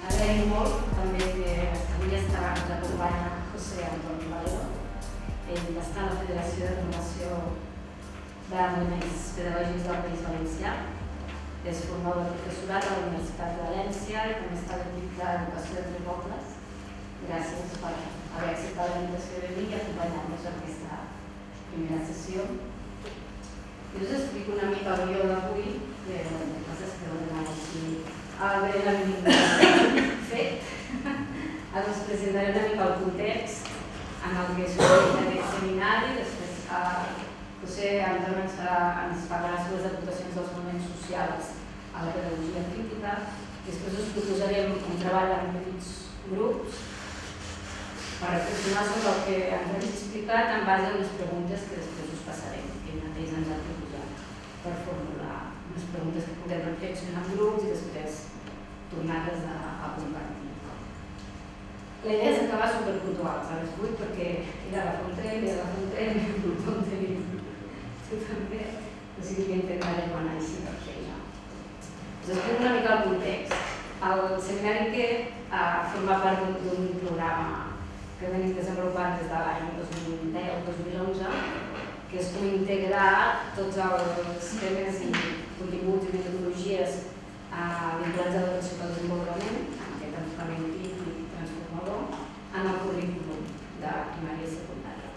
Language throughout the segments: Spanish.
Agraïm molt també que avui ens acompanya José Antonio Valero. Ell està a la Federació de Renovació de Moviments Pedagògics del País Valencià. És formador de professorat a la Universitat de València i també està a l'equip d'Educació de Tres Pobles. Gràcies per haver acceptat la invitació de venir i acompanyar-nos en aquesta primera sessió. Jo us explico una mica el guió d'avui, que és que ho demano així breument fet. Ara us presentaré una mica el context en el que s'organitza aquest seminari. Després José Antonio ens parlarà sobre les aportacions dels moviments socials a la pedagogia crítica. Després us proposarem un treball en petits grups per reflexionar sobre el que ens hem explicat en base a unes preguntes que després us passarem, que ell mateix ens ha proposat per formular unes preguntes que podem reflexionar en grups i després tornar-les a compartir. La idea és acabar superpuntuals a les 8 perquè era la Fontrell, tothom tenim, tu també, o sigui que intentarem anar així per fer això. Us explico una mica el context. El seminari que forma part d'un programa que venim desenvolupant des de l'any 2010-2011, que és com integrar tots els temes i continguts i metodologies vinculats a l'educació pel desenvolupament, amb aquest enfocament crític i transformador, en el currículum de primària i secundària.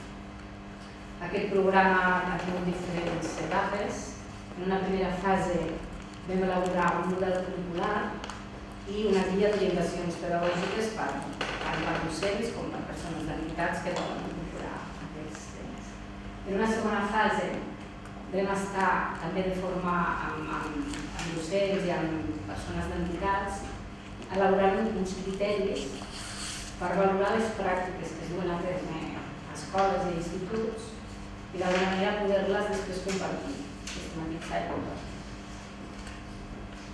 Aquest programa ha tingut diferents etapes. En una primera fase vam elaborar un model curricular i una guia d'orientacions pedagògiques tant per docents com per persones d'entitats que volen incorporar aquests temes. En una segona fase vam estar també de forma amb docents i amb persones d'entitats elaborant uns criteris per valorar les pràctiques que es duen a terme a escoles i instituts i d'alguna manera poder-les després compartir, sistematitzar i compartir.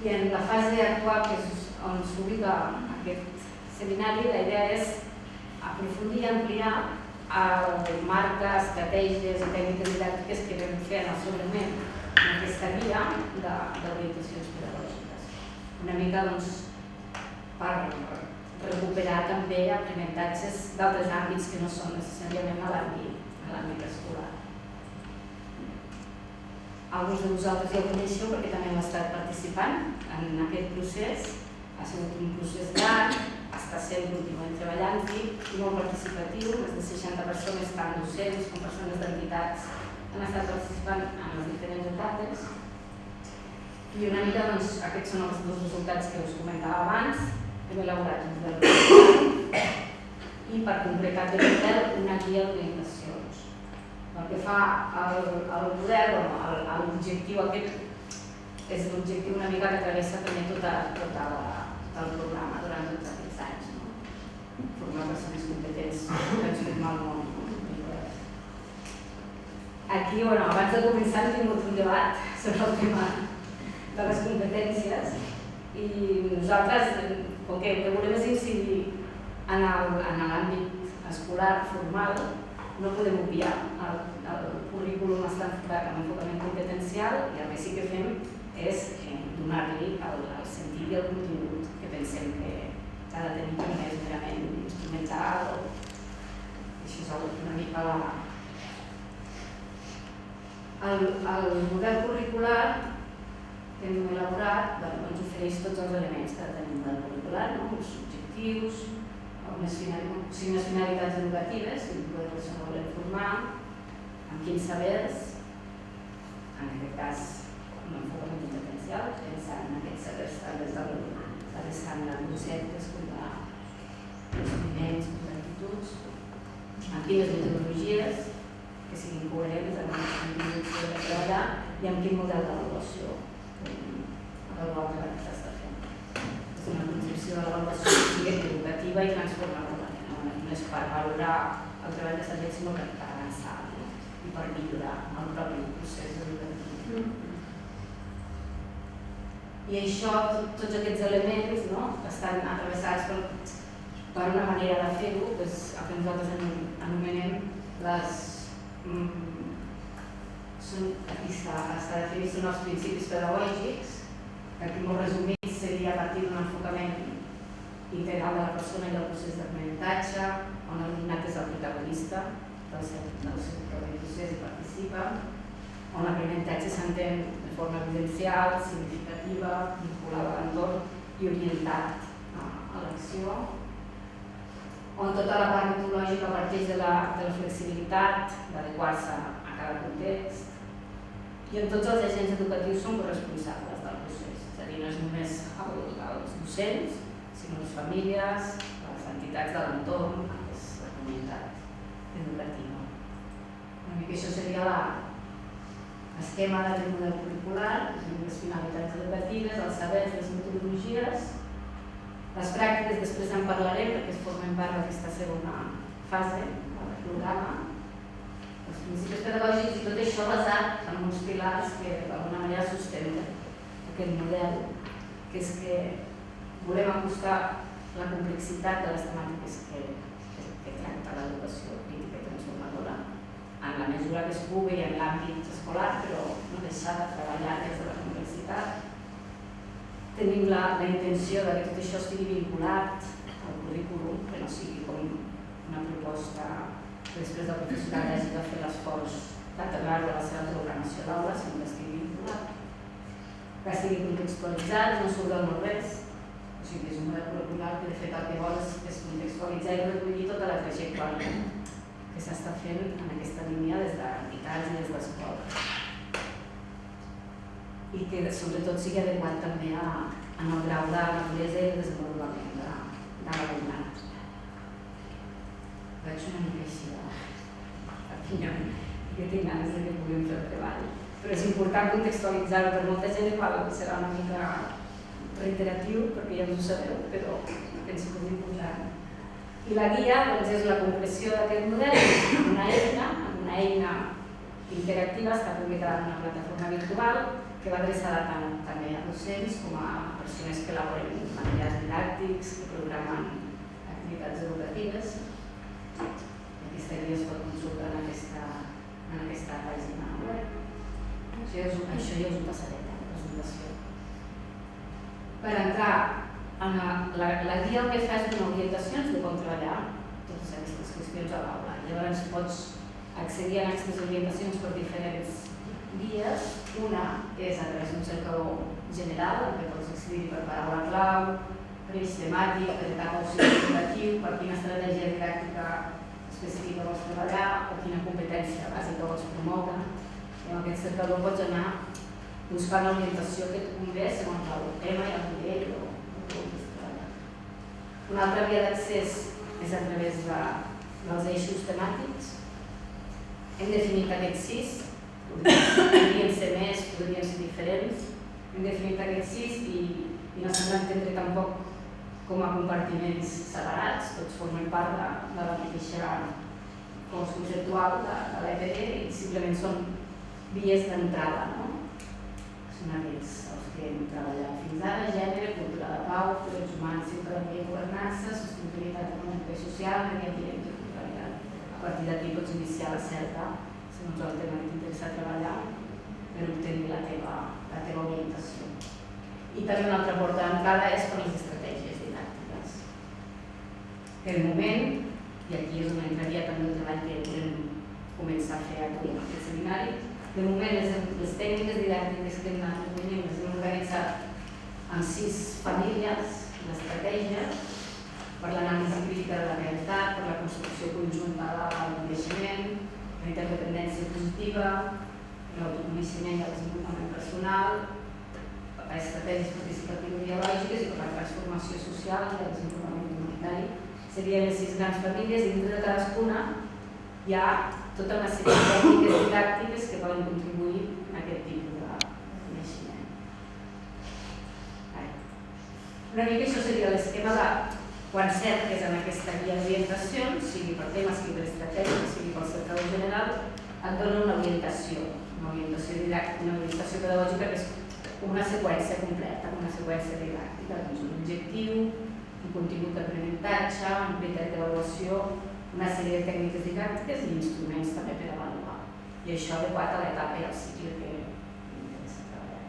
I en la fase actual, que és on s'ubica aquest seminari, la idea és aprofundir i ampliar el marc d'estratègies i tècniques didàctiques que vam fer en el seu moment en aquesta guia d'orientacions pedagògiques. Una mica per recuperar també aprenentatges d'altres àmbits que no són necessàriament a l'àmbit escolar. Alguns de vosaltres ja ho coneixeu perquè també heu estat participant en aquest procés. Ha sigut un procés llarg, està sent, continuem treballant-hi i molt participatiu. Més de 60 persones, tant docents com persones d'entitats, han estat participant en les diferents etapes. I una mica, aquests són els dos resultats que us comentava abans. Hem elaborat un model i per completar aquest model una guia d'orientacions. El que fa el model, l'objectiu aquest és l'objectiu una mica que travessa també tot el programa durant tots aquests anys. Formar persones competents que ens formar el món. Aquí, abans de començar, hem tingut un debat sobre el tema de les competències i nosaltres, com que el que volem és incidir en l'àmbit escolar formal, no podem obviar. El currículum està enfocat en enfocament competencial i el que sí que fem és donar-li el sentit i el contingut que pensem que ha de tenir, que no és merament instrumental. Això és una mica el model curricular que hem elaborat ens ofereix tots els elements que ha de tenir un model curricular, uns objectius, unes finalitats educatives, que la persona volem formar, amb quins sabers, en aquest cas un enfocament competencial, pensant en aquests sabers tant des dels conceptes com dels moviments, les actituds, amb quines metodologies que siguin coherents amb els continguts que hem de treballar i amb quin model d'avaluació avaluar el treball que s'està fent. És una concepció de l'avaluació que sigui educativa i transformadora. No és per valorar el treball que s'ha fet, sinó per avançar i per millorar el propi procés educatiu. I això, tots aquests elements estan atravessats per una manera de fer-ho, el que nosaltres anomenem les... Aquí està definit, són els principis pedagògics, que aquí molt resumits seria a partir d'un enfocament integral de la persona i del procés d'aprenentatge, on l'alumnat és el protagonista del seu propi procés i participa, on l'aprenentatge s'entén de forma evidencial, significativa, vinculada a l'entorn i orientat a l'acció, on tota la part metodològica parteix de la flexibilitat, d'adequar-se a cada context, i on tots els agents educatius són corresponsables del procés, és a dir, no és només els docents, sinó les famílies, les entitats de l'entorn, és la comunitat educativa. Una mica això seria l'esquema d'aquest model curricular, les finalitats educatives, els sabers, les metodologies, les pràctiques, després en parlarem perquè es formen part d'aquesta segona fase del programa, els principis pedagògics i tot això basat en uns pilars que d'alguna manera sustenten aquest model, que és que volem acostar la complexitat de les temàtiques que tracta l'educació crítica i transformadora en la mesura que es pugui en l'àmbit escolar, però no deixar de treballar des de la complexitat. Tenim la intenció que tot això estigui vinculat al currículum, que no sigui com una proposta que després del professorat hagi de fer l'esforç d'integrar-lo a la seva programació d'aula, sinó que estigui vinculat, que estigui contextualitzat, no surt del no-res. O sigui que és un model curricular que de fet el que vol és contextualitzar i recollir tota la trajectòria que s'està fent en aquesta línia des d'entitats i des d'escoles. I que sobretot sigui adequat també en el grau de maduresa i de desenvolupament de l'alumnat. Veig una mica així que tinc ganes que puguem fer el treball. Però és important contextualitzar-ho per molta gent, igual serà una mica reiteratiu, perquè ja us ho sabeu, però penso que és important. I la guia és la concreció d'aquest model amb una eina interactiva, està publicada en una plataforma virtual que va adreçada tant també a docents com a persones que elaboren materials didàctics, que programen activitats educatives. Aquesta guia es pot consultar en aquesta pàgina web. Això ja us ho passaré, la presentació. Per entrar en la guia, el que fa és donar orientacions de com treballar totes aquestes qüestions a l'aula. Llavors pots accedir a aquestes orientacions per diferents vies. Una és a través d'un cercador general, en què pots accedir per paraula clau, per eix temàtic, per etapa opció educatiu, per quina estratègia didàctica específica vols treballar o quina competència bàsica vols promoure. I amb aquest cercador pots anar buscant l'orientació que et convé segons el tema i el nivell o el que vulguis treballar. Una altra via d'accés és a través dels eixos temàtics. Hem definit aquests 6, podrien ser més, podrien ser diferents. Hem definit aquests 6 i no s'han d'entendre tampoc com a compartiments separats, tots formen part de la mateixa cos conceptual de l'EPD i simplement són vies d'entrada. Són aquests els que hem treballat fins ara: gènere, cultura de pau, drets humans, ciutadania i governança, sostenibilitat econòmica i social, mediambient i culturalitat. A partir d'aquí pots iniciar la cerca, segons el tema que t'interessa treballar, per obtenir la teva orientació. I també una altra porta d'entrada és per les estratègies didàctiques. Per moment, i aquí és on entraria també el treball que podem començar a fer aquí en aquest seminari, de moment les tècniques didàctiques que hem anat reunint les hem organitzat en 6 famílies d'estratègies per l'anàlisi crítica de la realitat, per la construcció conjunta del coneixement, la interdependència positiva, l'autoconeixement i el desenvolupament personal, estratègies participatives i ideològiques i per la transformació social i el desenvolupament comunitari. Serien les 6 grans famílies i dintre de cadascuna hi ha tota una sèrie de tècniques didàctiques que poden contribuir a aquest tipus de coneixement. Una mica això seria l'esquema de quan cerques en aquesta guia d'orientacions, sigui per tema, sigui per estratègia, sigui pel cercador general, et dona una orientació didàctica, una orientació pedagògica que és una seqüència completa, una seqüència didàctica, doncs un objectiu, un contingut d'aprenentatge, un criteri d'avaluació, una sèrie de tècniques didàctiques i instruments també per avaluar. I això adequat a l'etapa i al cicle que interessa treballar.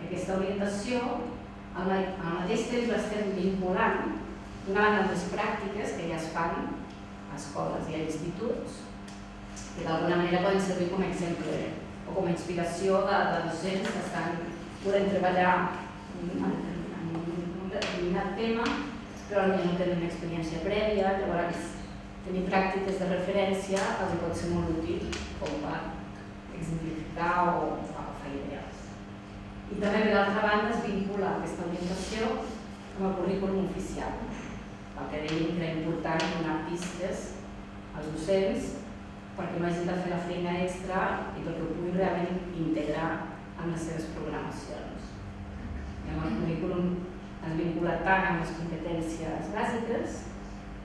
Aquesta orientació, al mateix temps l'estem vinculant d'una banda amb les pràctiques que ja es fan a escoles i a instituts, que d'alguna manera poden servir com a exemple o com a inspiració de docents que estan podent treballar en un determinat tema, però potser no tenen experiència prèvia, llavors tenir pràctiques de referència els pot ser molt útil com per exemplificar o agafar idees. I també, per l'altra banda, es vincula aquesta orientació amb el currículum oficial, perquè dèiem que era important donar pistes als docents perquè no hagin de fer la feina extra i perquè ho puguin realment integrar en les seves programacions. Llavors, el currículum es vincula tant amb les competències bàsiques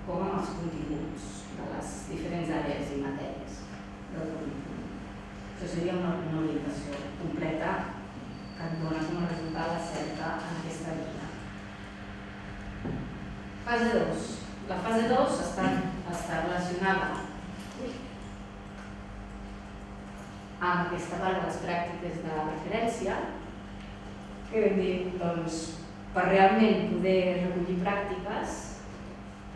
com amb els continguts de les diferents àrees i matèries del currículum. Això seria una orientació completa que et dona com a resultat la certa en aquesta línia. Fase 2. La fase 2 està relacionada amb aquesta part de les pràctiques de referència, que vam dir, doncs, per realment poder recollir pràctiques,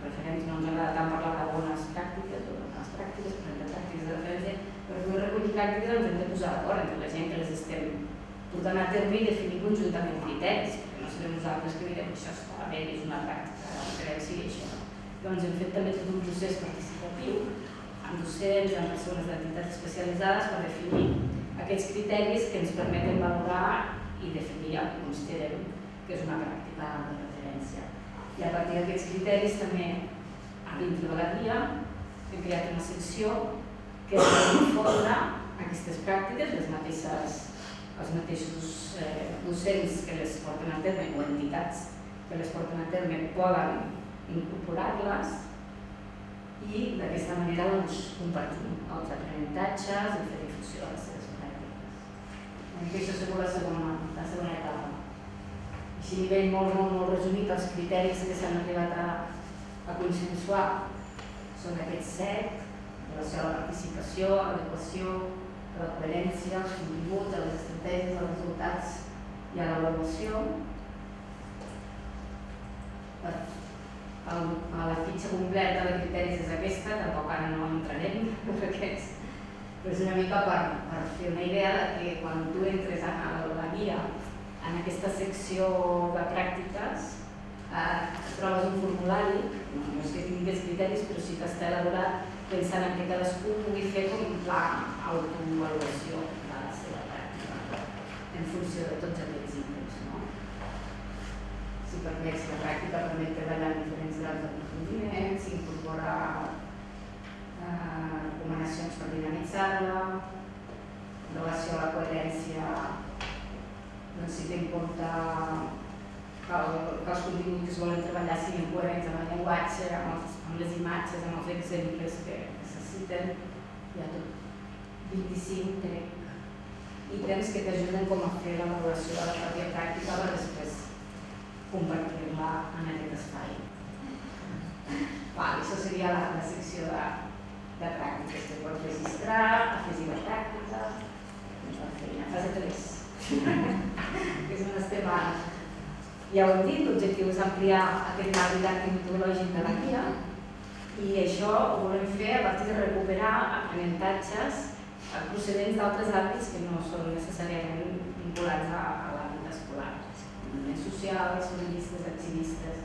referents no ens agrada tant parlar de bones pràctiques o bones pràctiques, però de pràctiques de referència, per poder recollir pràctiques ens hem de posar d'acord entre la gent que les estem portant a terme i definir conjuntament criteris, perquè no serem nosaltres que direm que això està bé, és una pràctica de referència i això. Llavors hem fet també tot un procés participatiu amb docents, amb persones d'entitats especialitzades per definir aquests criteris que ens permeten valorar i definir el que considerem que és una pràctica de referència. I a partir d'aquests criteris també, a dintre de la guia, hem creat una secció que és per difondre aquestes pràctiques, els mateixos docents que les porten a terme o entitats que les porten a terme poden incorporar-les i d'aquesta manera compartim els aprenentatges i fer difusió de les seves pràctiques. Aquesta serà la segona etapa. Així a nivell molt resumit, els criteris que s'han arribat a consensuar són aquests 7, en relació a la participació, a l'adequació, a la coherència, als continguts, a les estratègies, als resultats i a l'avaluació. A la fitxa completa de criteris és aquesta, tampoc ara no entrarem per aquests, però és una mica per fer una idea de que quan tu entres a la guia en aquesta secció de pràctiques trobes un formulari, no és que tingui els criteris, però sí que està elaborat pensant en que cadascú pugui fer com un pla d'autoavaluació de la seva pràctica en funció de tots aquests ítems. Si la pràctica permet treballar en diferents graus d'aprofundiment, s'incorpora recomanacions per dinamitzar-la, en relació a la coherència, si té en compte que els continguts que es volen treballar siguin coherents amb el llenguatge, amb les imatges, amb els exemples que se citen. Hi ha tot 25 ítems que t'ajuden com a fer la valoració de la pròpia pràctica per després compartir-la en aquest espai. Això seria la secció de pràctiques que pots registrar, afegir la pràctica, fase 3. És on estem ara. Ja ho hem dit, l'objectiu és ampliar aquest marc didàctic metodològic de la guia i això ho volem fer a partir de recuperar aprenentatges procedents d'altres àmbits que no són necessàriament vinculats a l'àmbit escolar, moviments socials, feministes, activistes.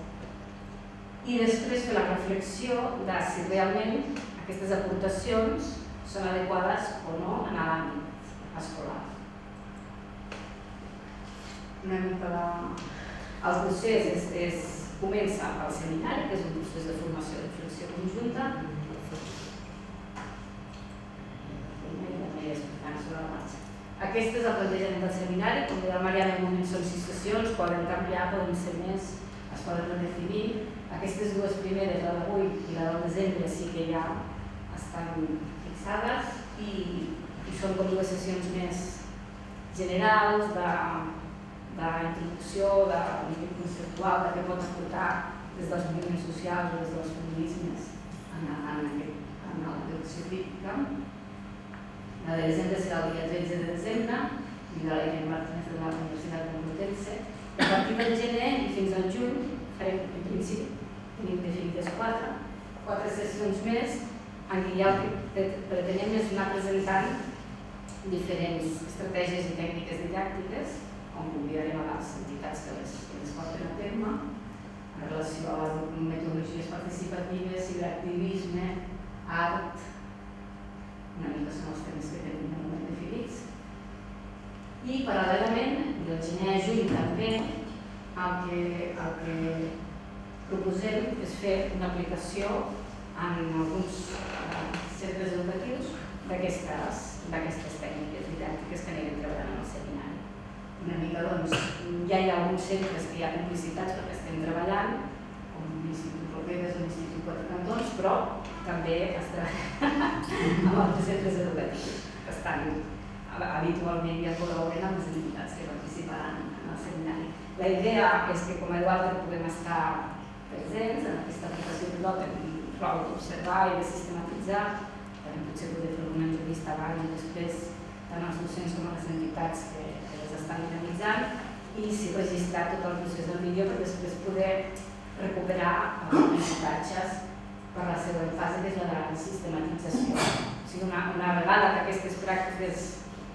I després fer la reflexió de si realment aquestes aportacions són adequades o no en l'àmbit escolar. Una mica el procés comença pel seminari, que és un procés de formació i reflexió conjunta. Aquest és el plantejament del seminari, com deia la Mariana, en moments són 6 sessions, poden canviar, poden ser més, es poden redefinir. Aquestes dues primeres, la d'avui i la del desembre, sí que ja estan fixades i són com dues sessions més generals d'introducció, de nivell conceptual, de què pot aportar des dels moviments socials o des dels feminismes en l'educació crítica. La de desembre serà el dia 13 de desembre, i de la Irene Martínez de la Universitat Complutense. A partir del gener i fins al juny farem, en principi, tenim definides 4 sessions més, en què ja el que pretenem és anar presentant diferents estratègies i tècniques didàctiques, on convidarem a les entitats que les porten a terme, en relació a les metodologies participatives, ciberactivisme, art, una mica són els temes que tenim en moment definits. I paral·lelament, del gener a juny també, el que proposem és fer una aplicació en alguns centres educatius d'aquestes tècniques didàctiques que anirem treballant en el seminari. Una mica, doncs, ja hi ha alguns centres que hi ha publicitats perquè estem treballant, com l'Institut Roquetes o l'Institut Quatre Cantons, però també es treballa amb altres centres educatius que estan habitualment ja col·laboren amb les entitats que participaran en el seminari. La idea és que com a Eduardo puguem estar presents en aquesta aplicació pilot en clau d'observar i de sistematitzar, també potser poder fer alguna entrevista abans i després tant als docents com a les entitats que les estan dinamitzant i si registrar tot el procés del vídeo per després poder recuperar els aprenentatges per la següent fase, que és la de la sistematització. O sigui, una vegada que aquestes pràctiques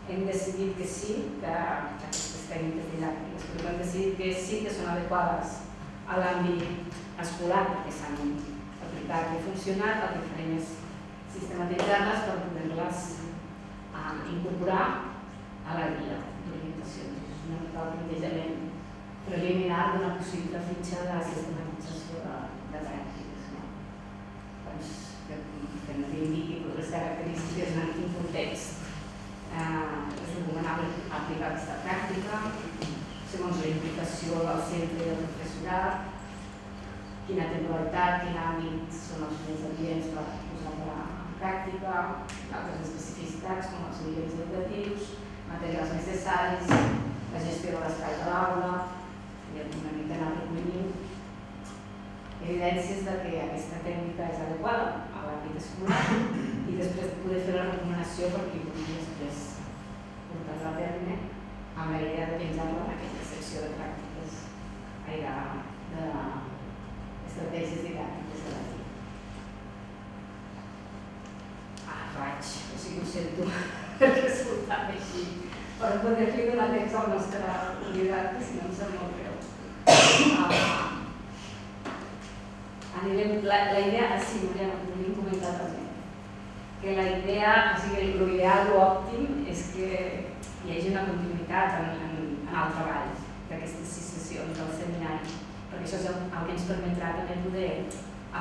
hem decidit que sí, que aquestes tècniques didàctiques, però hem decidit que sí que són adequades a l'àmbit escolar perquè s'han aplicat i funcionat, el que farem és sistematitzar-les per poder-les incorporar a la guia d'orientació. És una mica el plantejament preliminar d'una possible fitxa de sistematització de pràctiques. Doncs, que no indiqui les característiques en quin context és recomanable aplicar aquesta pràctica, segons la implicació del centre i del professorat, quina temporalitat, quin àmbit són els més adients per posar-la en pràctica, altres especificitats com els nivells educatius, materials necessaris, la gestió de l'espai de l'aula, i una mica anar recollint evidències de que aquesta tècnica és adequada a l'àmbit escolar i després poder fer la recomanació per qui pugui després portar-la a terme amb la idea de penjar-la en aquesta secció de pràctiques d'estratègies didàctiques de la vida. Raig, o sigui, ho sento perquè escoltar-me així per poder-li donar temps al nostre candidat, que si no em sap molt greu. La idea, sí, Mariana, ho volíem comentar també, que la idea, o sigui, l'ideal o òptim és que hi hagi una continuïtat en el treball d'aquestes 6 sessions del seminari, perquè això és el que ens permetrà també poder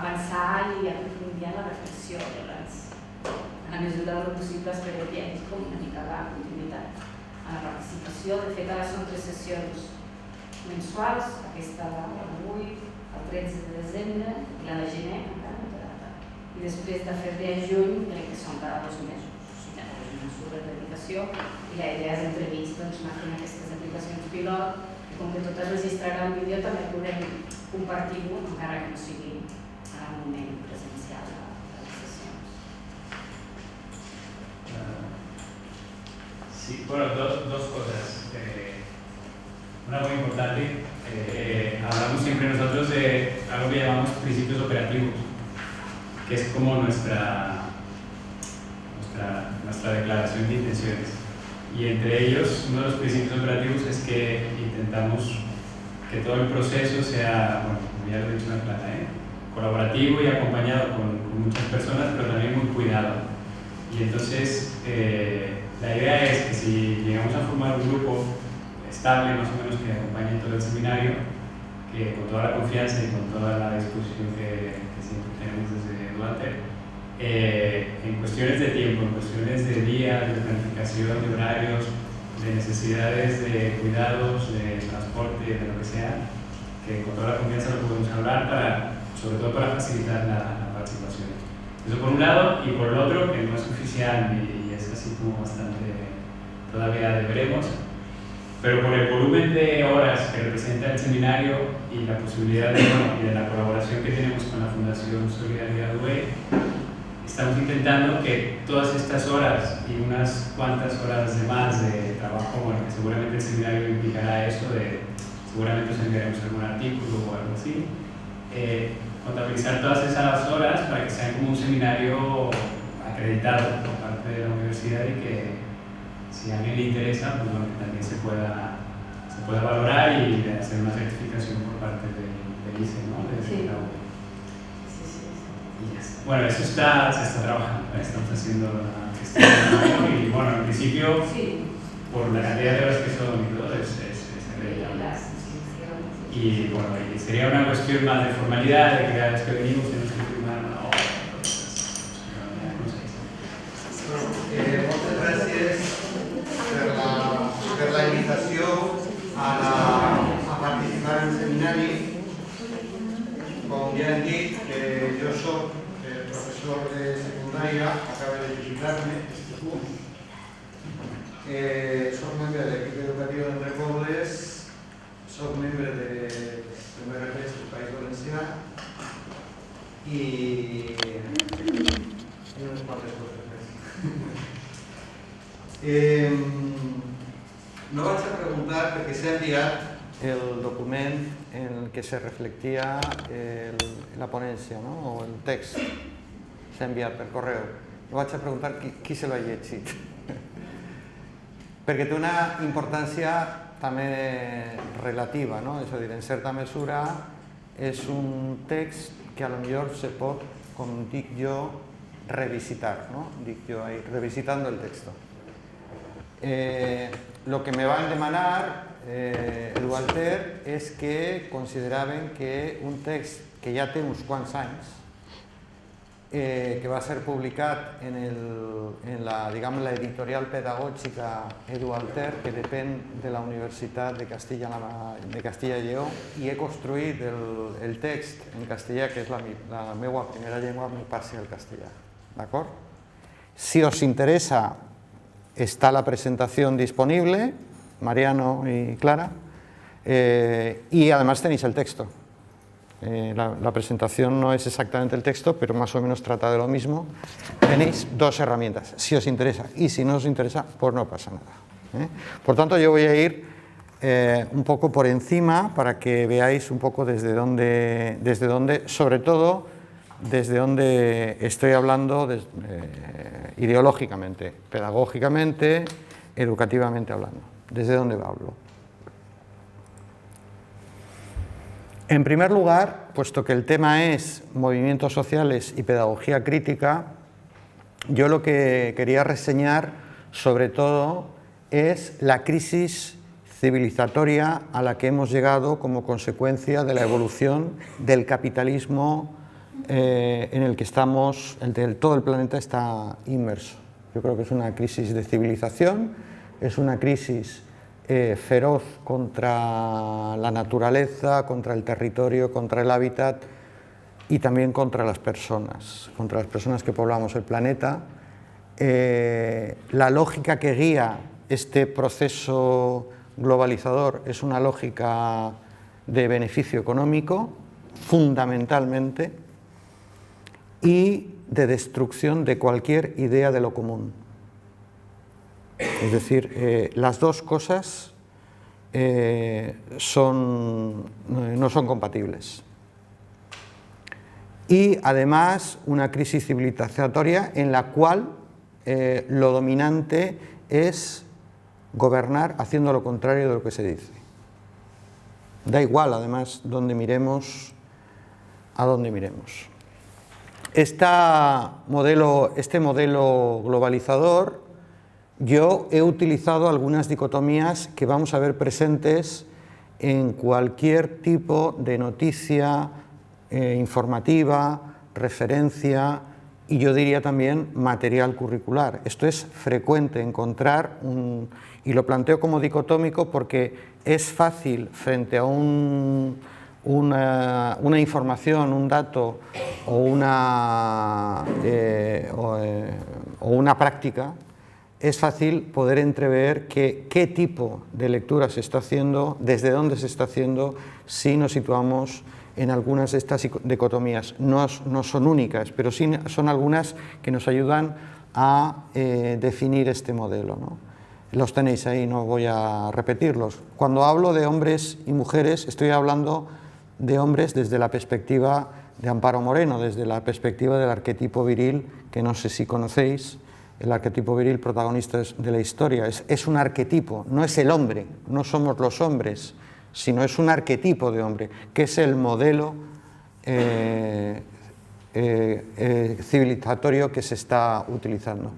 avançar i aprofundir en la reflexió, en la mesura del possible esperem que hi hagi com una mica de continuïtat en la participació. De fet, ara són 3 sessions mensuals, aquesta d'avui, el 13 de desembre i la de gener, encara no té data. I després de febrer a juny, crec que són cada 2 mesos. O sigui, cada 2 mesos de dedicació i la idea és entremig anar fent aquestes aplicacions pilot i com que tot es registrarà en vídeo també podem compartir-ho encara que no sigui en el moment presencial de les sessions. Sí, bueno, dos cosas. Una muy importante, hablamos siempre nosotros de algo que llamamos principios operativos, que es como nuestra declaración de intenciones. Y entre ellos, uno de los principios operativos es que intentamos que todo el proceso sea, bueno, como ya lo he dicho en la clase, colaborativo y acompañado con muchas personas, pero también muy cuidado. Y entonces, la idea es que si llegamos a formar un grupo estable, más o menos, que acompañe todo el seminario, que con toda la confianza y con toda la disposición que siempre tenemos desde Duarte, en cuestiones de tiempo, en cuestiones de días, de planificación, de horarios, de necesidades de cuidados, de transporte, de lo que sea, que con toda la confianza lo podemos hablar, sobre todo para facilitar la participación. Eso por un lado, y por el otro, que no es oficial y es así como bastante todavía de veremos, pero por el volumen de horas que representa el seminario y la posibilidad de la colaboración que tenemos con la Fundación Solidaridad UE, estamos intentando que todas estas horas y unas cuantas horas de más de trabajo, bueno, que seguramente el seminario implicará eso, seguramente os enviaremos algún artículo o algo así, contabilizar todas esas horas para que sean como un seminario acreditado por parte de la universidad y que si a alguien le interesa, pues bueno, que también se pueda valorar y hacer una certificación por parte del ICE, ¿no? Sí. La UE. Y ya está. Bueno, eso se está trabajando, ¿eh? Estamos haciendo la gestión y bueno, en principio, por la cantidad de horas que son y todo, es acreditable. Y bueno, y sería una cuestión más de formalidad, de que cada vez que venimos tenemos que firmar una hoja. Moltes gràcies per la invitació a participar en el seminari. Com ja hem dit, jo soc professor de secundària, acabo de jubilar-me, soc membre de l'equip educatiu d'Entre Pobles, soc membre de l'UMRPs del País Valencià i unes quantes coses més. No vaig a preguntar perquè s'ha enviat el document en el que se reflectia la ponència, ¿no? O el text. S'ha enviat per correu. No vaig a preguntar qui se l'ha llegit. Perquè té una importància també relativa, no? És a dir, en certa mesura és un text que a lo millor se pot, com dic jo, revisitar, ¿no? Dic jo ahí, revisitando el texto. Lo que me van demanar el Walter és que consideraven que un text que ja té uns quants anys, que va ser publicat en la editorial pedagògica Edu Alter, que depèn de la Universitat de Castilla i Lleó, i he construït el text en castellà, que és la meva primera llengua, mi passi al castellà. ¿D'acord? Si os interesa, está la presentación disponible, Mariano y Clara, y además tenéis el texto. La presentación no es exactamente el texto, pero más o menos trata de lo mismo. Tenéis dos herramientas, si os interesa, y si no os interesa, pues no pasa nada. Por tanto, yo voy a ir un poco por encima para que veáis un poco desde dónde, sobre todo, desde dónde estoy hablando ideológicamente, pedagógicamente, educativamente hablando. ¿Desde dónde hablo? En primer lugar, puesto que el tema es movimientos sociales y pedagogía crítica, yo lo que quería reseñar, sobre todo, es la crisis civilizatoria a la que hemos llegado como consecuencia de la evolución del capitalismo en el que estamos, todo el planeta está inmerso. Yo creo que es una crisis de civilización, es una crisis feroz contra la naturaleza, contra el territorio, contra el hábitat y también contra las personas que poblamos el planeta. La lógica que guía este proceso globalizador es una lógica de beneficio económico, fundamentalmente, y de destrucción de cualquier idea de lo común. Es decir, las dos cosas no son compatibles. Y además una crisis civilizatoria en la cual lo dominante es gobernar haciendo lo contrario de lo que se dice. Da igual, además, dónde miremos, a dónde miremos. Este modelo globalizador, yo he utilizado algunas dicotomías que vamos a ver presentes en cualquier tipo de noticia informativa, referencia y yo diría también material curricular. Esto es frecuente encontrar, y lo planteo como dicotómico porque es fácil frente a una información, un dato o una práctica, es fácil poder entrever qué tipo de lectura se está haciendo, desde dónde se está haciendo, si nos situamos en algunas de estas dicotomías. No son únicas, pero sí son algunas que nos ayudan a definir este modelo, ¿no? Los tenéis ahí, no voy a repetirlos. Cuando hablo de hombres y mujeres, estoy hablando de hombres desde la perspectiva de Amparo Moreno, desde la perspectiva del arquetipo viril, que no sé si conocéis, el arquetipo viril protagonista de la historia. Es un arquetipo, no es el hombre, no somos los hombres, sino es un arquetipo de hombre, que es el modelo civilizatorio que se está utilizando.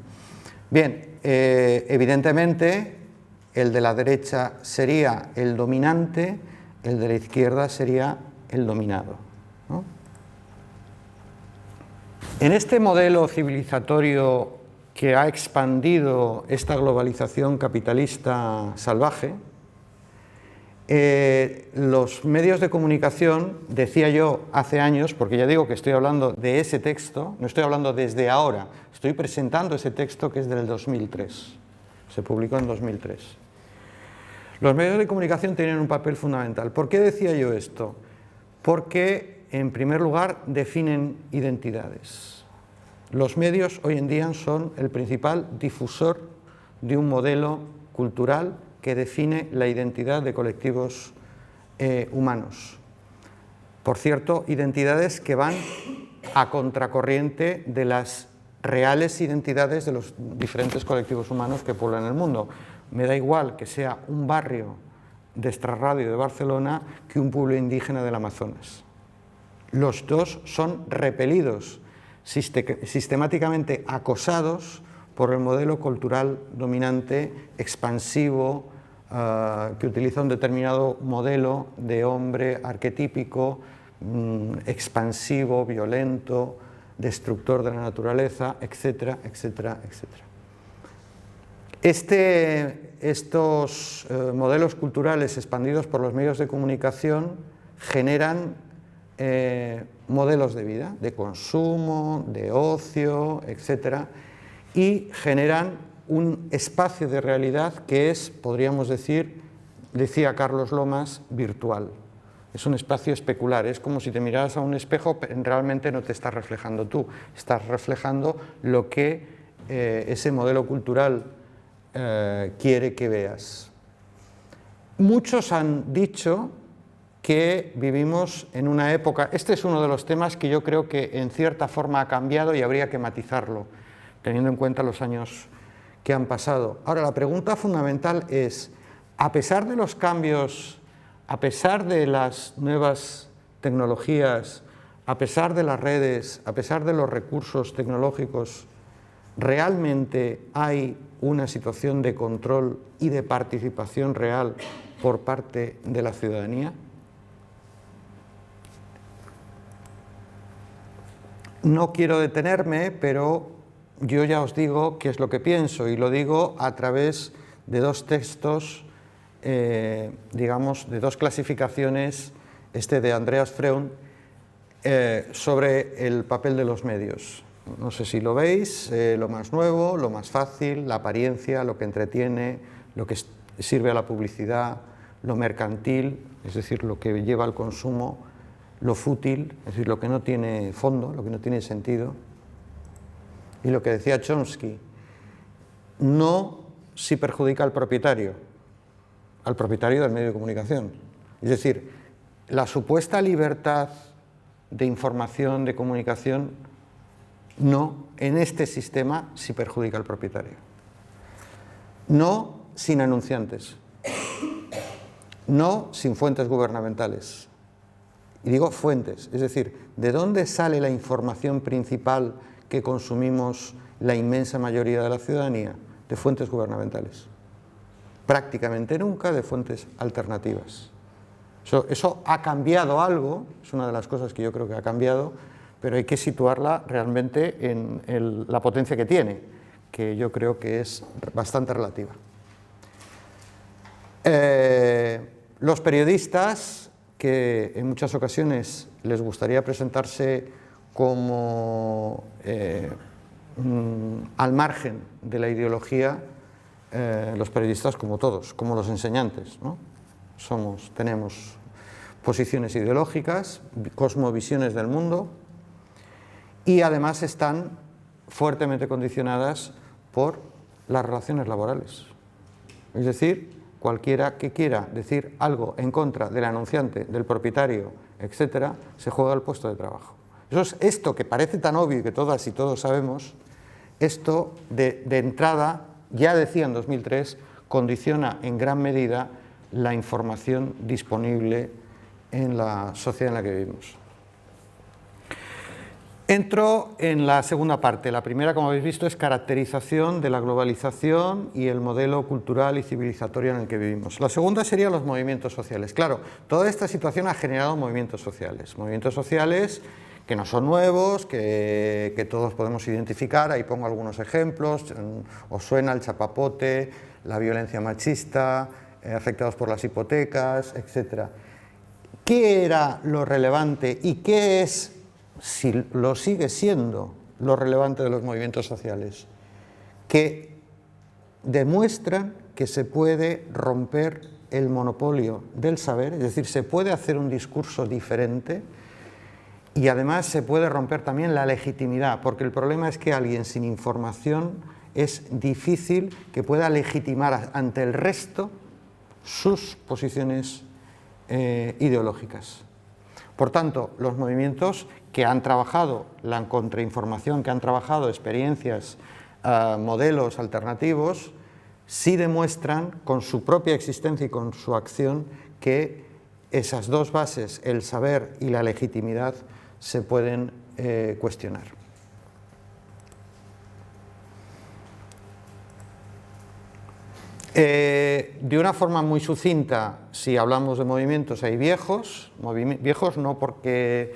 Bien, evidentemente el de la derecha sería el dominante, el de la izquierda sería el dominado, ¿no? En este modelo civilizatorio que ha expandido esta globalización capitalista salvaje, los medios de comunicación, decía yo hace años, porque ya digo que estoy hablando de ese texto, no estoy hablando desde ahora, estoy presentando ese texto que es del 2003, se publicó en 2003. Los medios de comunicación tienen un papel fundamental. ¿Por qué decía yo esto? Porque, en primer lugar, definen identidades. Los medios hoy en día son el principal difusor de un modelo cultural que define la identidad de colectivos humanos. Por cierto, identidades que van a contracorriente de las reales identidades de los diferentes colectivos humanos que poblan el mundo. Me da igual que sea un barrio de extrarradio de Barcelona que un pueblo indígena del Amazonas. Los dos son repelidos, sistemáticamente acosados por el modelo cultural dominante, expansivo, que utiliza un determinado modelo de hombre arquetípico, expansivo, violento, destructor de la naturaleza, etcétera, etcétera, etcétera. Estos modelos culturales expandidos por los medios de comunicación generan modelos de vida, de consumo, de ocio, etcétera, y generan un espacio de realidad que es, podríamos decir, decía Carlos Lomas, virtual. Es un espacio especular, es como si te miraras a un espejo, pero realmente no te estás reflejando tú, estás reflejando lo que ese modelo cultural quiere que veas. Muchos han dicho que vivimos en una época, este es uno de los temas que yo creo que en cierta forma ha cambiado y habría que matizarlo, teniendo en cuenta los años que han pasado. Ahora, la pregunta fundamental es, a pesar de los cambios, a pesar de las nuevas tecnologías, a pesar de las redes, a pesar de los recursos tecnológicos, ¿realmente hay una situación de control y de participación real por parte de la ciudadanía? No quiero detenerme, pero yo ya os digo qué es lo que pienso, y lo digo a través de dos textos, digamos, de dos clasificaciones, de Andreas Freund, sobre el papel de los medios. No sé si lo veis, lo más nuevo, lo más fácil, la apariencia, lo que entretiene, lo que sirve a la publicidad, lo mercantil, es decir, lo que lleva al consumo, lo fútil, es decir, lo que no tiene fondo, lo que no tiene sentido. Y lo que decía Chomsky, no si perjudica al propietario del medio de comunicación. Es decir, la supuesta libertad de información, de comunicación, no en este sistema si perjudica al propietario. No sin anunciantes, no sin fuentes gubernamentales. Y digo fuentes, es decir, ¿de dónde sale la información principal que consumimos la inmensa mayoría de la ciudadanía? De fuentes gubernamentales. Prácticamente nunca de fuentes alternativas. Eso ha cambiado algo, es una de las cosas que yo creo que ha cambiado, pero hay que situarla realmente en la potencia que tiene, que yo creo que es bastante relativa. Los periodistas, que en muchas ocasiones les gustaría presentarse como al margen de la ideología, los periodistas como todos, como los enseñantes, ¿no? Tenemos posiciones ideológicas, cosmovisiones del mundo, y además están fuertemente condicionadas por las relaciones laborales. Es decir, cualquiera que quiera decir algo en contra del anunciante, del propietario, etcétera, se juega el puesto de trabajo. Esto que parece tan obvio y que todas y todos sabemos, esto de entrada, ya decía en 2003, condiciona en gran medida la información disponible en la sociedad en la que vivimos. Entro en la segunda parte. La primera, como habéis visto, es caracterización de la globalización y el modelo cultural y civilizatorio en el que vivimos. La segunda sería los movimientos sociales. Claro, toda esta situación ha generado movimientos sociales que no son nuevos, que todos podemos identificar. Ahí pongo algunos ejemplos. Os suena el chapapote, la violencia machista, afectados por las hipotecas, etc. ¿Qué era lo relevante y qué es, si lo sigue siendo, lo relevante de los movimientos sociales? Que demuestran que se puede romper el monopolio del saber, es decir, se puede hacer un discurso diferente y además se puede romper también la legitimidad, porque el problema es que alguien sin información es difícil que pueda legitimar ante el resto sus posiciones ideológicas. Por tanto, los movimientos que han trabajado la contrainformación, que han trabajado experiencias, modelos alternativos, sí demuestran con su propia existencia y con su acción que esas dos bases, el saber y la legitimidad, se pueden cuestionar. De una forma muy sucinta, si hablamos de movimientos, hay viejos no porque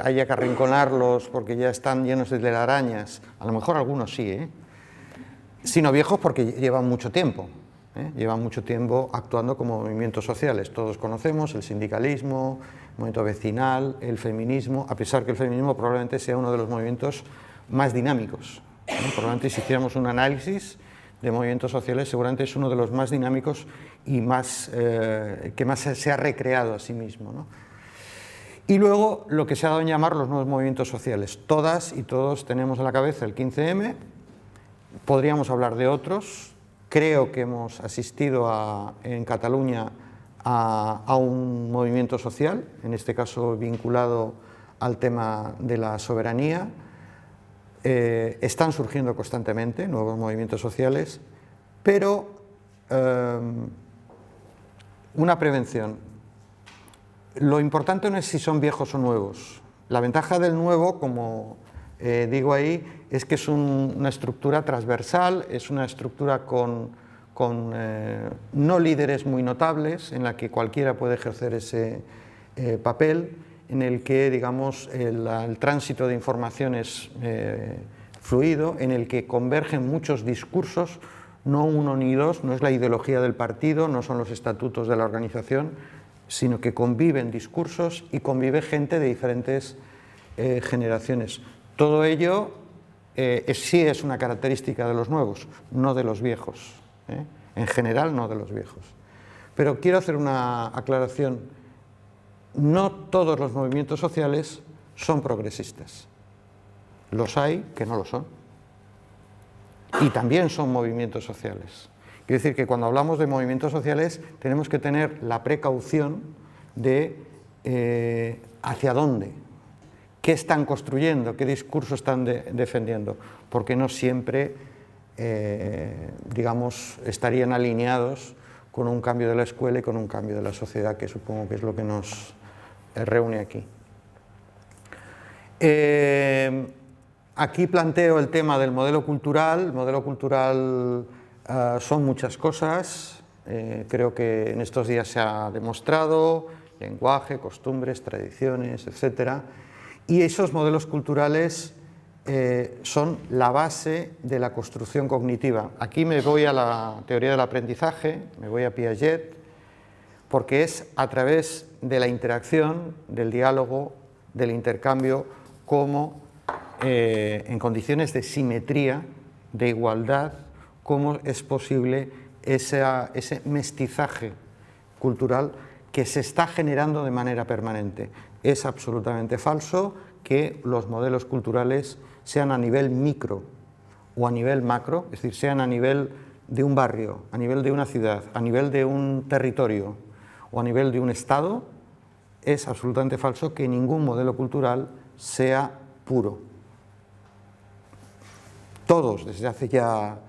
haya que arrinconarlos porque ya están llenos de telarañas, a lo mejor algunos sí, sino viejos porque llevan mucho tiempo actuando como movimientos sociales. Todos conocemos el sindicalismo, el movimiento vecinal, el feminismo, a pesar que el feminismo probablemente sea uno de los movimientos más dinámicos, ¿no? Probablemente si hiciéramos un análisis de movimientos sociales, seguramente es uno de los más dinámicos y que más se ha recreado a sí mismo, ¿no? Y luego lo que se ha dado en llamar los nuevos movimientos sociales. Todas y todos tenemos en la cabeza el 15M, podríamos hablar de otros. Creo que hemos asistido en Cataluña a un movimiento social, en este caso vinculado al tema de la soberanía. Están surgiendo constantemente nuevos movimientos sociales, pero una prevención. Lo importante no es si son viejos o nuevos. La ventaja del nuevo, como digo ahí, es que es una estructura transversal, es una estructura con no líderes muy notables, en la que cualquiera puede ejercer ese papel, en el que, digamos, el tránsito de información es fluido, en el que convergen muchos discursos, no uno ni dos, no es la ideología del partido, no son los estatutos de la organización, sino que conviven discursos y convive gente de diferentes generaciones. Todo ello sí es una característica de los nuevos, no de los viejos, en general no de los viejos. Pero quiero hacer una aclaración. No todos los movimientos sociales son progresistas. Los hay que no lo son. Y también son movimientos sociales. Quiero decir que cuando hablamos de movimientos sociales tenemos que tener la precaución de hacia dónde, qué están construyendo, qué discurso están defendiendo, porque no siempre, digamos, estarían alineados con un cambio de la escuela y con un cambio de la sociedad, que supongo que es lo que nos reúne aquí. Aquí planteo el tema del modelo cultural. El modelo cultural son muchas cosas, creo que en estos días se ha demostrado, lenguaje, costumbres, tradiciones, etc. Y esos modelos culturales son la base de la construcción cognitiva. Aquí me voy a la teoría del aprendizaje, me voy a Piaget, porque es a través de la interacción, del diálogo, del intercambio, cómo en condiciones de simetría, de igualdad, cómo es posible ese mestizaje cultural que se está generando de manera permanente. Es absolutamente falso que los modelos culturales sean a nivel micro o a nivel macro, es decir, sean a nivel de un barrio, a nivel de una ciudad, a nivel de un territorio o a nivel de un estado. Es absolutamente falso que ningún modelo cultural sea puro. Todos, desde hace ya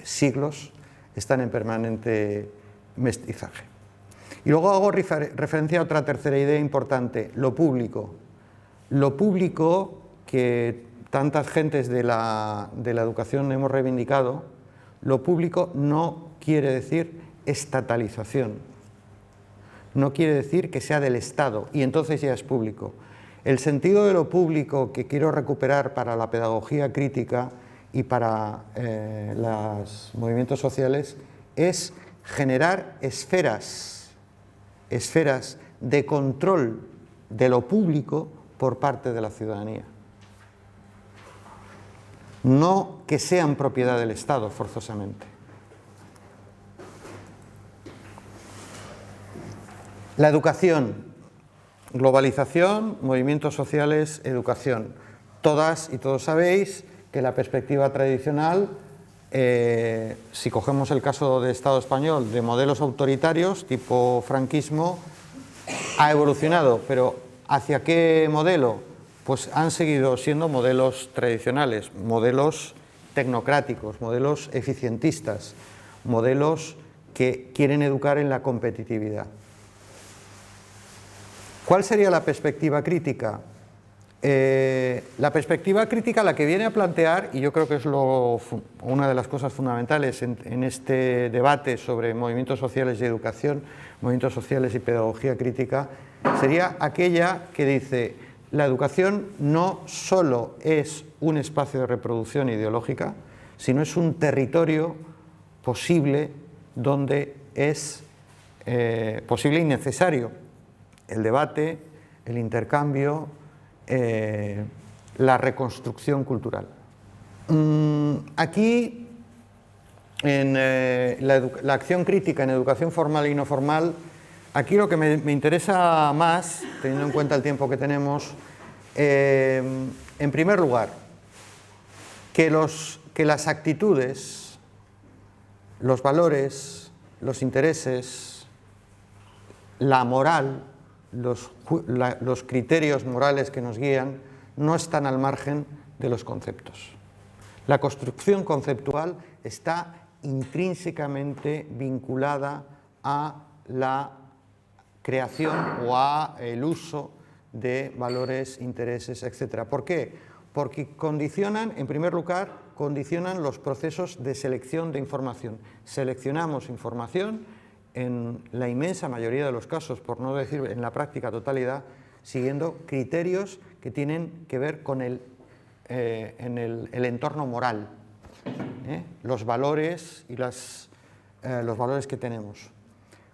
siglos, están en permanente mestizaje. Y luego hago referencia a otra tercera idea importante, lo público. Lo público, que tantas gentes de la educación hemos reivindicado, lo público no quiere decir estatalización, no quiere decir que sea del Estado y entonces ya es público. El sentido de lo público que quiero recuperar para la pedagogía crítica y para los movimientos sociales es generar esferas de control de lo público por parte de la ciudadanía. No que sean propiedad del Estado forzosamente. La educación, globalización, movimientos sociales, educación. Todas y todos sabéis que la perspectiva tradicional, si cogemos el caso del Estado español, de modelos autoritarios tipo franquismo, ha evolucionado, pero ¿hacia qué modelo? Pues han seguido siendo modelos tradicionales, modelos tecnocráticos, modelos eficientistas, modelos que quieren educar en la competitividad. ¿Cuál sería la perspectiva crítica? La perspectiva crítica, la que viene a plantear, y yo creo que es una de las cosas fundamentales en este debate sobre movimientos sociales y educación, movimientos sociales y pedagogía crítica, sería aquella que dice: la educación no solo es un espacio de reproducción ideológica, sino es un territorio posible donde es posible y necesario el debate, el intercambio, la reconstrucción cultural. Aquí, en la acción crítica en educación formal y no formal, aquí lo que me interesa más, teniendo en cuenta el tiempo que tenemos, en primer lugar, que las actitudes, los valores, los intereses, la moral, los criterios morales que nos guían no están al margen de los conceptos. La construcción conceptual está intrínsecamente vinculada a la creación o a el uso de valores, intereses, etc. ¿Por qué? Porque condicionan, en primer lugar, condicionan los procesos de selección de información. Seleccionamos información en la inmensa mayoría de los casos, por no decir en la práctica totalidad, siguiendo criterios que tienen que ver con el entorno moral, los valores y los valores que tenemos.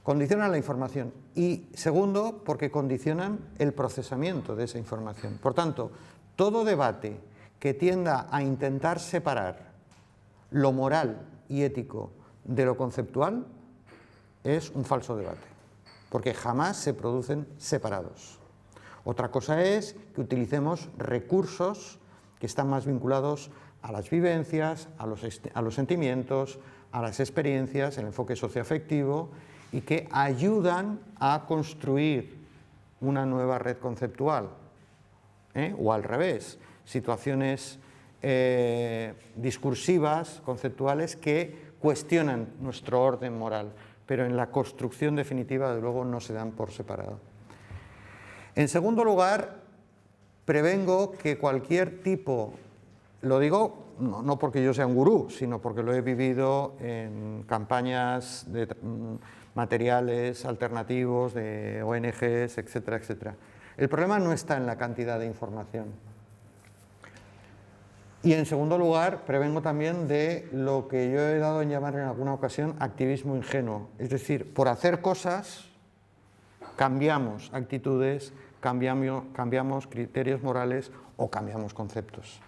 Condicionan la información y, segundo, porque condicionan el procesamiento de esa información. Por tanto, todo debate que tienda a intentar separar lo moral y ético de lo conceptual es un falso debate, porque jamás se producen separados. Otra cosa es que utilicemos recursos que están más vinculados a las vivencias, a los sentimientos, a las experiencias, el enfoque socioafectivo, y que ayudan a construir una nueva red conceptual, o al revés, situaciones discursivas, conceptuales, que cuestionan nuestro orden moral, pero en la construcción definitiva, de luego, no se dan por separado. En segundo lugar, prevengo que cualquier tipo, lo digo no porque yo sea un gurú, sino porque lo he vivido en campañas de materiales alternativos, de ONGs, etcétera, etcétera. El problema no está en la cantidad de información. Y en segundo lugar, prevengo también de lo que yo he dado en llamar en alguna ocasión activismo ingenuo. Es decir, por hacer cosas, cambiamos actitudes, cambiamos criterios morales o cambiamos conceptos.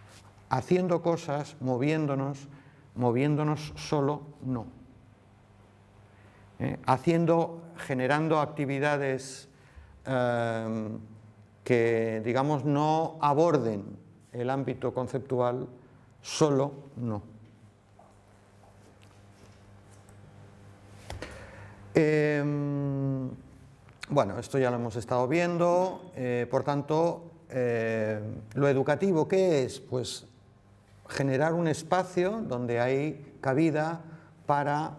haciendo cosas, moviéndonos solo, no. Generando actividades que, digamos, no aborden el ámbito conceptual, solo, no. Bueno, esto ya lo hemos estado viendo, por tanto, lo educativo, ¿qué es? Pues generar un espacio donde hay cabida para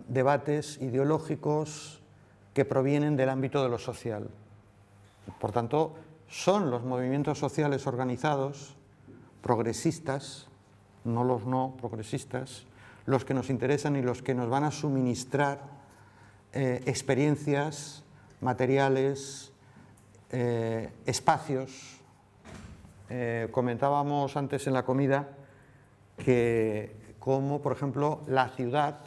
debates ideológicos que provienen del ámbito de lo social. Por tanto, son los movimientos sociales organizados, progresistas, no los no progresistas, los que nos interesan y los que nos van a suministrar experiencias, materiales, espacios. Comentábamos antes en la comida que como, por ejemplo, la ciudad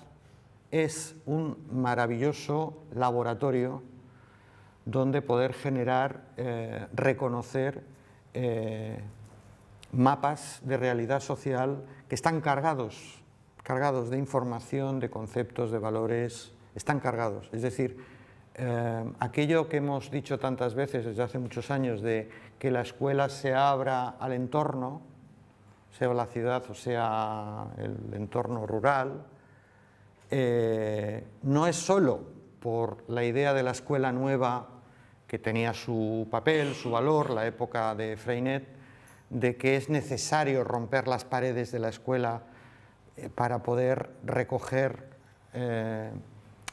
es un maravilloso laboratorio donde poder generar, reconocer mapas de realidad social que están cargados de información, de conceptos, de valores, están cargados. Es decir, aquello que hemos dicho tantas veces desde hace muchos años de que la escuela se abra al entorno, sea la ciudad o sea el entorno rural, no es solo por la idea de la escuela nueva que tenía su papel, su valor, la época de Freinet, de que es necesario romper las paredes de la escuela para poder recoger,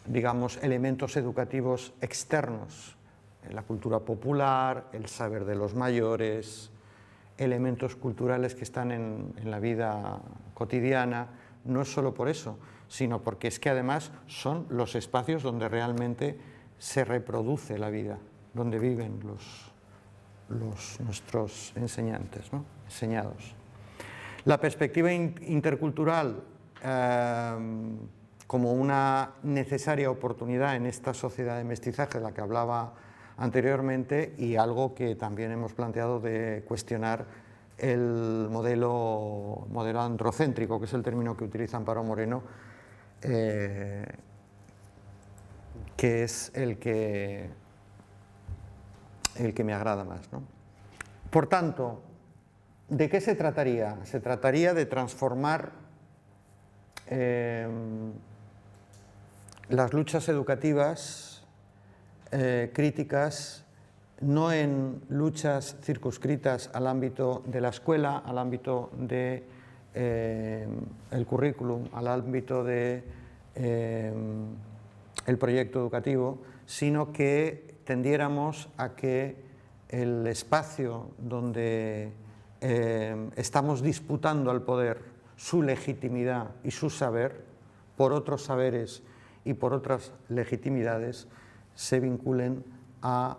digamos, elementos educativos externos, la cultura popular, el saber de los mayores, elementos culturales que están en la vida cotidiana. No es solo por eso, sino porque es que además son los espacios donde realmente se reproduce la vida, donde viven nuestros enseñantes, ¿no? Enseñados. La perspectiva intercultural como una necesaria oportunidad en esta sociedad de mestizaje de la que hablaba anteriormente, y algo que también hemos planteado de cuestionar el modelo androcéntrico, que es el término que utiliza Amparo Moreno, que es el que me agrada más, ¿no? Por tanto, ¿de qué se trataría? Se trataría de transformar las luchas educativas críticas no en luchas circunscritas al ámbito de la escuela, al ámbito del currículum, al ámbito del proyecto educativo, sino que tendiéramos a que el espacio donde estamos disputando al poder su legitimidad y su saber por otros saberes y por otras legitimidades se vinculen a,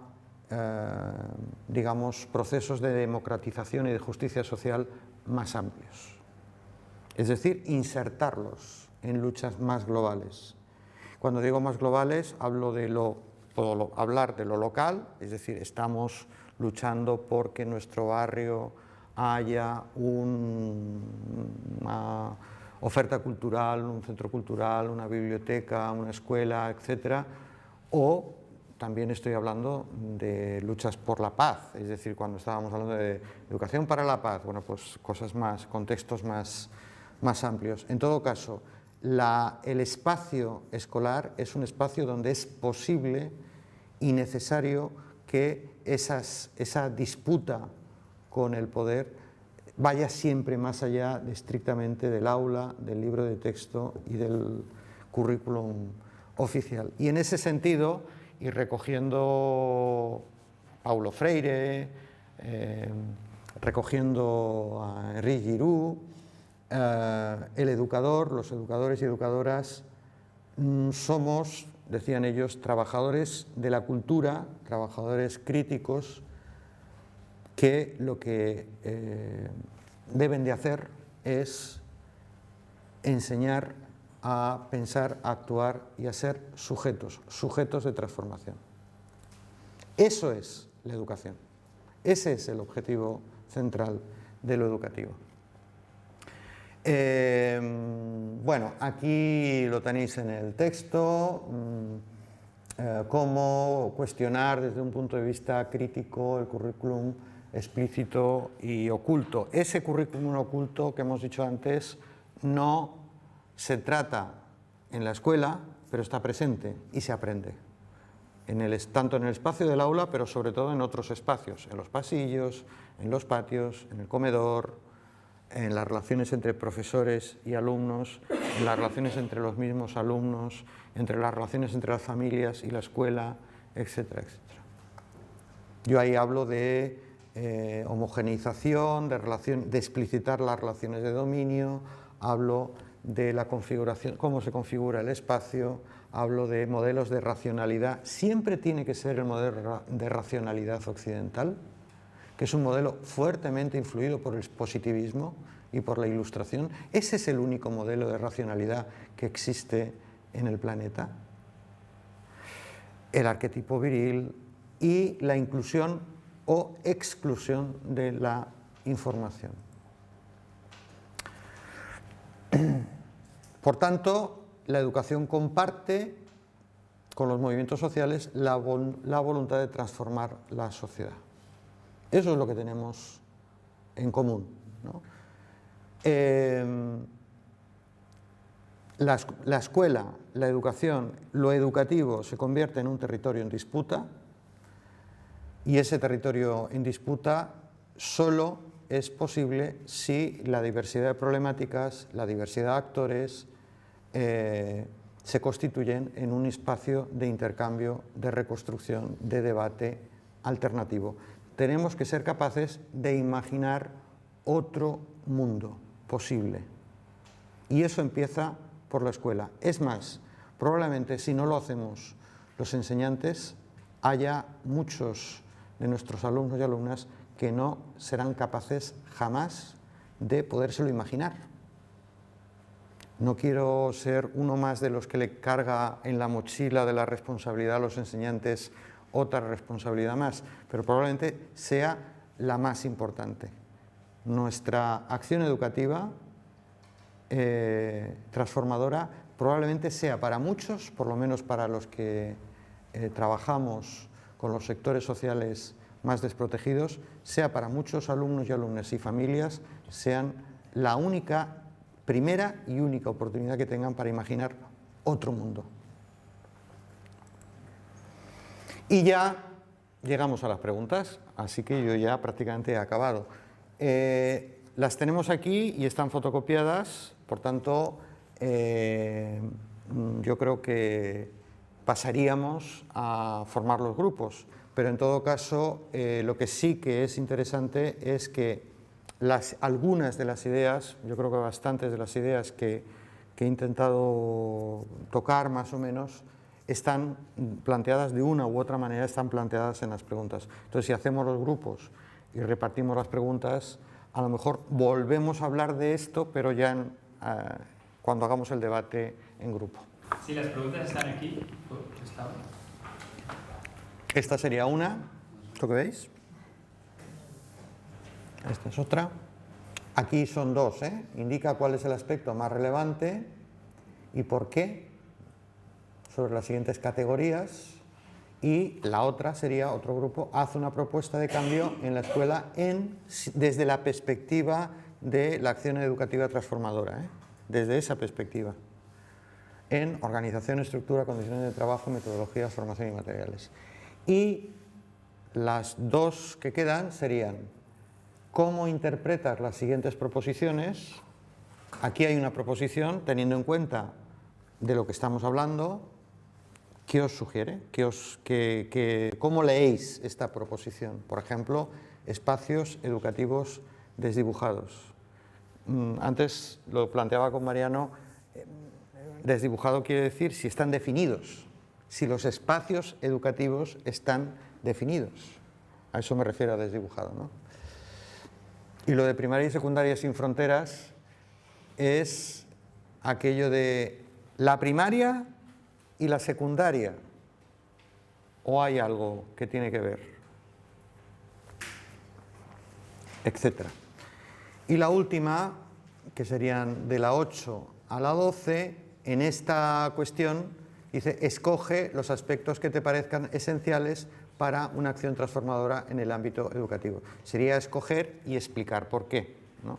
digamos, procesos de democratización y de justicia social más amplios. Es decir, insertarlos en luchas más globales. Cuando digo más globales, puedo hablar de lo local, es decir, estamos luchando porque en nuestro barrio haya una oferta cultural, un centro cultural, una biblioteca, una escuela, etcétera. O también estoy hablando de luchas por la paz, es decir, cuando estábamos hablando de educación para la paz, bueno, pues cosas más, contextos más amplios. En todo caso, el espacio escolar es un espacio donde es posible y necesario que esa disputa con el poder vaya siempre más allá estrictamente del aula, del libro de texto y del currículum oficial. Y en ese sentido, y recogiendo Paulo Freire, recogiendo a Henri Giroux, el educador, los educadores y educadoras somos, decían ellos, trabajadores de la cultura, trabajadores críticos, que lo que deben de hacer es enseñar a pensar, a actuar y a ser sujetos de transformación. Eso es la educación. Ese es el objetivo central de lo educativo. Bueno, aquí lo tenéis en el texto, cómo cuestionar desde un punto de vista crítico el currículum explícito y oculto. Ese currículum oculto que hemos dicho antes no se trata en la escuela, pero está presente y se aprende, tanto en el espacio del aula, pero sobre todo en otros espacios, en los pasillos, en los patios, en el comedor, en las relaciones entre profesores y alumnos, en las relaciones entre los mismos alumnos, entre las relaciones entre las familias y la escuela, etcétera, etcétera. Yo ahí hablo de homogeneización, de explicitar las relaciones de dominio, hablo de la configuración, cómo se configura el espacio, hablo de modelos de racionalidad. Siempre tiene que ser el modelo de racionalidad occidental, que es un modelo fuertemente influido por el positivismo y por la ilustración. Ese es el único modelo de racionalidad que existe en el planeta. El arquetipo viril y la inclusión o exclusión de la información. Por tanto, la educación comparte con los movimientos sociales la voluntad de transformar la sociedad. Eso es lo que tenemos en común, ¿no? La escuela, la educación, lo educativo se convierte en un territorio en disputa, y ese territorio en disputa solo es posible si la diversidad de problemáticas, la diversidad de actores se constituyen en un espacio de intercambio, de reconstrucción, de debate alternativo. Tenemos que ser capaces de imaginar otro mundo posible, y eso empieza por la escuela. Es más, probablemente si no lo hacemos los enseñantes, haya muchos de nuestros alumnos y alumnas que no serán capaces jamás de podérselo imaginar. No quiero ser uno más de los que le carga en la mochila de la responsabilidad a los enseñantes otra responsabilidad más, pero probablemente sea la más importante. Nuestra acción educativa transformadora probablemente sea para muchos, por lo menos para los que trabajamos con los sectores sociales más desprotegidos, sea para muchos alumnos y alumnas y familias, sean la única, primera y única oportunidad que tengan para imaginar otro mundo. Y ya llegamos a las preguntas, así que yo ya prácticamente he acabado. Las tenemos aquí y están fotocopiadas, por tanto, yo creo que pasaríamos a formar los grupos, pero en todo caso, lo que sí que es interesante es que algunas de las ideas, yo creo que bastantes de las ideas que he intentado tocar más o menos, están planteadas de una u otra manera, están planteadas en las preguntas. Entonces, si hacemos los grupos y repartimos las preguntas, a lo mejor volvemos a hablar de esto, pero ya cuando hagamos el debate en grupo. Sí, las preguntas están aquí. Esta sería una, ¿esto que veis? Esta es otra. Aquí son dos, indica cuál es el aspecto más relevante y por qué, sobre las siguientes categorías. Y la otra sería, otro grupo, haz una propuesta de cambio en la escuela desde la perspectiva de la acción educativa transformadora, desde esa perspectiva, en organización, estructura, condiciones de trabajo, metodologías, formación y materiales. Y las dos que quedan serían, ¿cómo interpretas las siguientes proposiciones? Aquí hay una proposición, teniendo en cuenta de lo que estamos hablando. ¿Qué os sugiere? ¿Cómo leéis esta proposición? Por ejemplo, espacios educativos desdibujados. Antes lo planteaba con Mariano, desdibujado quiere decir si están definidos, si los espacios educativos están definidos. A eso me refiero a desdibujado, ¿no? Y lo de primaria y secundaria sin fronteras es aquello de la primaria y la secundaria, o hay algo que tiene que ver, etcétera. Y la última, que serían de la 8 a la 12, en esta cuestión dice, escoge los aspectos que te parezcan esenciales para una acción transformadora en el ámbito educativo. Sería escoger y explicar por qué, ¿no?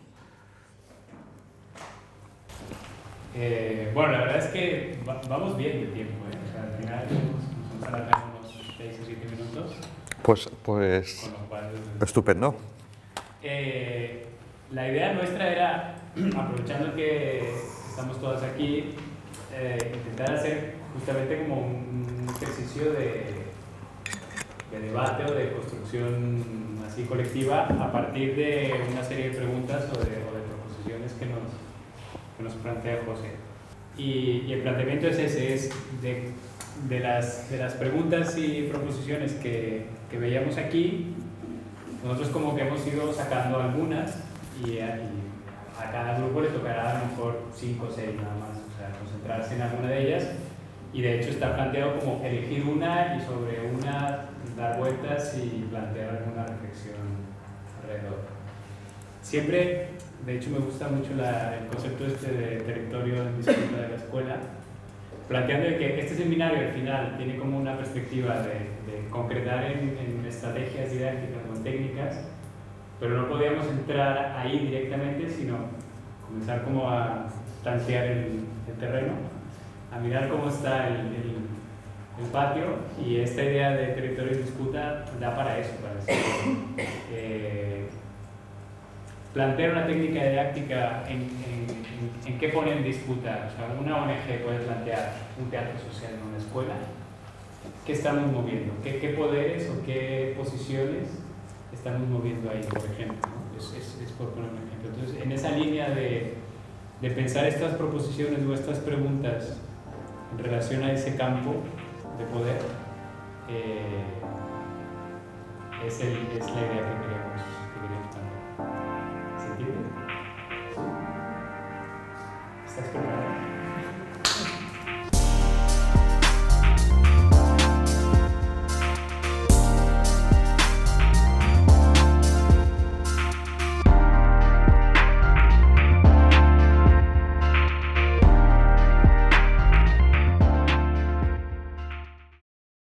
Bueno, la verdad es que vamos bien de tiempo, ¿eh? O sea, al final nos alargamos unos 6 o 7 minutos. Pues Con lo cual, estupendo. La idea nuestra era, aprovechando que estamos todas aquí, intentar hacer justamente como un ejercicio de debate o de construcción así colectiva a partir de una serie de preguntas o de proposiciones que nos plantea José. Y el planteamiento es ese, es de las preguntas y proposiciones que veíamos aquí, nosotros como que hemos ido sacando algunas y a cada grupo le tocará a lo mejor 5 o 6 nada más, o sea, concentrarse en alguna de ellas, y de hecho está planteado como elegir una y sobre una dar vueltas y plantear alguna reflexión alrededor. Siempre, de hecho me gusta mucho el concepto este de territorio en disputa de la escuela, planteando que este seminario al final tiene como una perspectiva de concretar en estrategias didácticas o en técnicas, pero no podíamos entrar ahí directamente, sino comenzar como a tantear el terreno, a mirar cómo está el patio, y esta idea de territorio en disputa da para eso, para decir, plantear una técnica didáctica en qué pone en disputa. O sea, una ONG puede plantear un teatro social en una escuela. ¿Qué estamos moviendo? ¿Qué poderes o qué posiciones estamos moviendo ahí, por ejemplo, ¿no? Es por poner un ejemplo. Entonces, en esa línea de pensar estas proposiciones o estas preguntas en relación a ese campo de poder, es la idea que queremos plantear. ¿Se entiende? ¿Estás preparado?